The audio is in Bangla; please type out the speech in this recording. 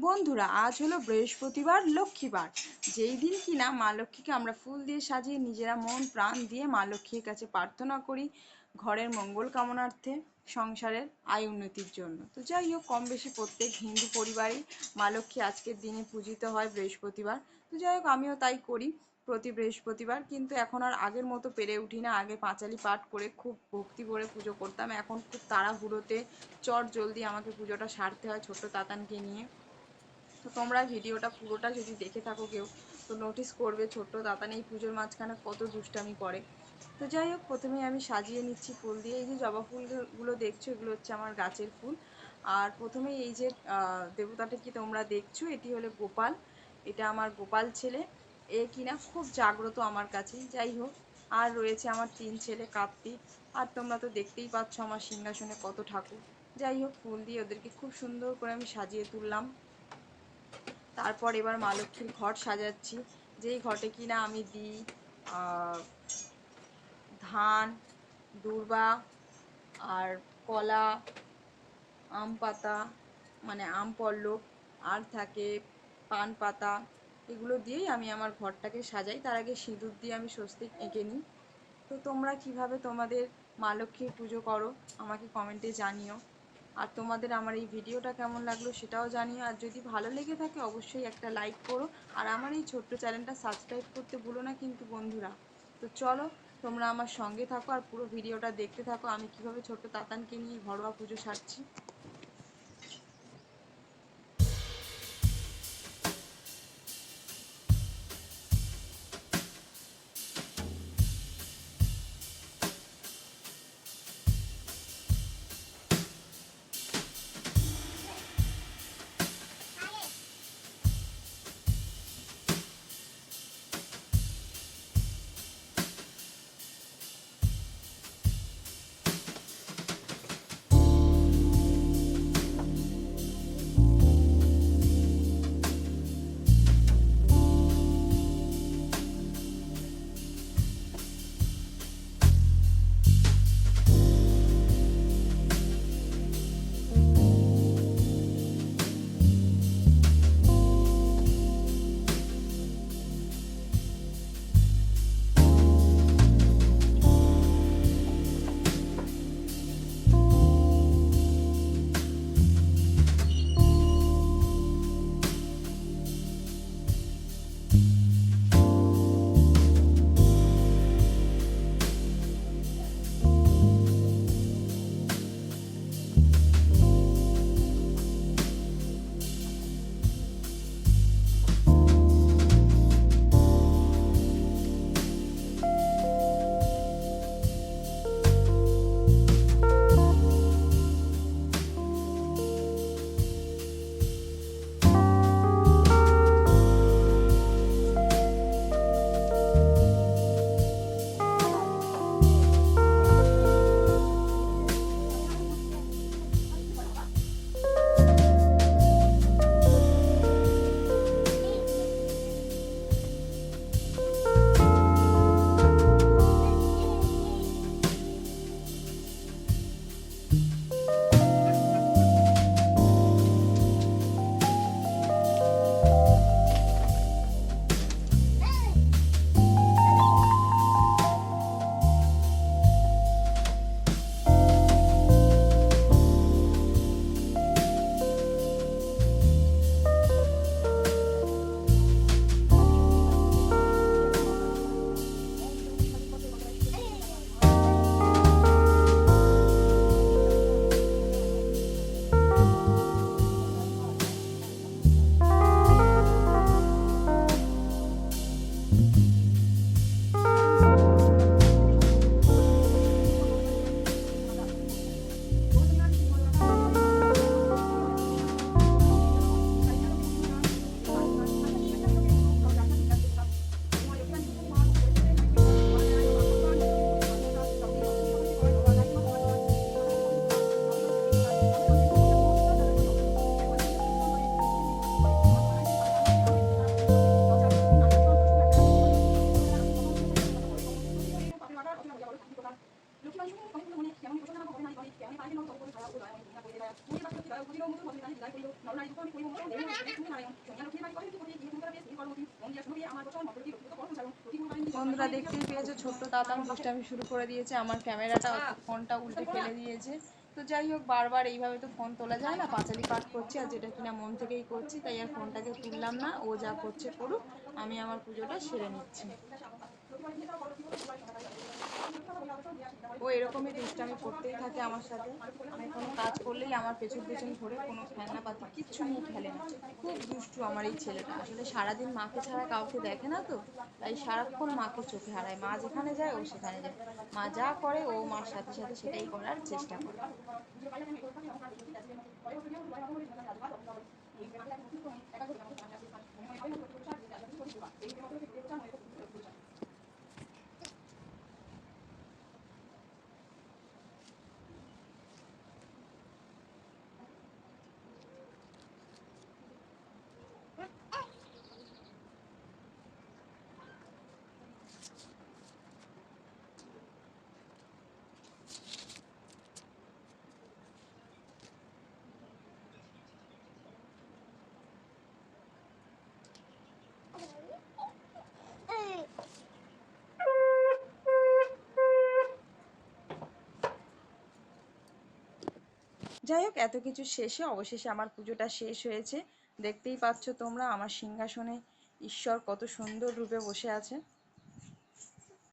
বন্ধুরা, আজ হলো বৃহস্পতিবার, লক্ষ্মীবার। যেই দিন কিনা মা লক্ষ্মীকে আমরা ফুল দিয়ে সাজিয়ে নিজেরা মন প্রাণ দিয়ে মা লক্ষ্মীর কাছে প্রার্থনা করি ঘরের মঙ্গল কামনার্থে, সংসারের আয় উন্নতির জন্য। তো যাই হোক, কম বেশি প্রত্যেক হিন্দু পরিবারে মা লক্ষ্মী আজকের দিনে পূজিত হয় বৃহস্পতিবার। তো যাই হোক, আমিও তাই করি প্রতি বৃহস্পতিবার। কিন্তু এখন আর আগের মতো পেরে উঠি না। আগে পাঁচালি পাঠ করে খুব ভক্তি ভরে পুজো করতাম, এখন খুব তাড়াহুড়োতে চট জলদি আমাকে পুজোটা সারতে হয় ছোট্ট তাতানকে নিয়ে। তো তোমরা ভিডিওটা পুরোটা যদি দেখে থাকো কেউ, তো নোটিস করবে ছোট্ট তাতান এই পুজোর মাঝখানে কত দুষ্টামি করে। তো যাই হোক, প্রথমেই আমি সাজিয়ে নিচ্ছি ফুল দিয়ে। এই যে জবা ফুলগুলো দেখছো, এগুলো হচ্ছে আমার গাছের ফুল। আর প্রথমেই এই যে দেবতাটা কি তোমরা দেখছো, এটি হলো গোপাল। এটা আমার গোপাল ছেলে, এ কিনা খুব জাগ্রত আমার কাছে। যাই হোক, আর রয়েছে আমার 3 ছেলে কার্তিক। আর তোমরা তো দেখতেই পাচ্ছ আমার সিংহাসনে কত ঠাকুর। যাই হোক, ফুল দিয়ে ওদেরকে খুব সুন্দর করে আমি সাজিয়ে তুললাম। তারপর এবার মা লক্ষ্মীর ঘট সাজাচ্ছি, যেই ঘটে কিনা আমি দিই ধান, দূর্বা, আর কলা, আম পাতা, মানে আম পল্লব, আর থাকে পান পাতা। এগুলো দিয়েই আমি আমার ঘরটাকে সাজাই। তার আগে সিঁদুর দিয়ে আমি স্বস্তিক এঁকে নিই। তো তোমরা কিভাবে তোমাদের মা লক্ষ্মীর পুজো করো আমাকে কমেন্টে জানিও। আর তোমাদের আমার এই ভিডিওটা কেমন লাগলো সেটাও জানিও। আর যদি ভালো লেগে থাকে অবশ্যই একটা লাইক করো। আর আমার এই ছোট্ট চ্যানেলটা সাবস্ক্রাইব করতে ভুলো না কিন্তু বন্ধুরা। তো চলো, তোমরা আমার সঙ্গে থাকো আর পুরো ভিডিওটা দেখতে থাকো আমি কিভাবে ছোট্ট তাতানকে নিয়ে ঘরোয়া পুজো সারছি। বন্ধুরা দেখতেই পেয়েছো, ছোট্ট তাতান দুষ্টামি শুরু করে দিয়েছে, আমার ক্যামেরাটা ফোনটা উল্টে ফেলে দিয়েছে। তো যাই হোক, বারবার এইভাবে তো ফোন তোলা যায় না, পাঁচালি পাঠ করছি আর যেটা কিনা মন থেকেই করছি, তাই আর ফোনটাকে তুললাম না। ও যা করছে করুক, আমি আমার পুজোটা সেরে নিচ্ছি। ও এরকমই দুষ্টামি করতেই থাকে আমার সাথে। আমি কোনো কাজ করলেই আমার পেছন পেছন ঘুরে, কোনো খেলনাপাতি কিচ্ছু নিয়ে খেলে না। খুব দুষ্টু আমার এই ছেলেটা, আসলে সারাদিন মাকে ছাড়া কাউকে দেখে না তো, তাই সারাক্ষণ মাকে চোখে হারায়। মা যেখানে যায় ও সেখানে যায়, মা যা করে ও মার সাথে সাথে সেটাই করার চেষ্টা করে। যাই হোক, এত কিছু শেষে অবশেষে আমার পুজোটা শেষ হয়েছে। দেখতেই পাচ্ছ তোমরা, আমার সিংহাসনে ঈশ্বর কত সুন্দর রূপে বসে আছে।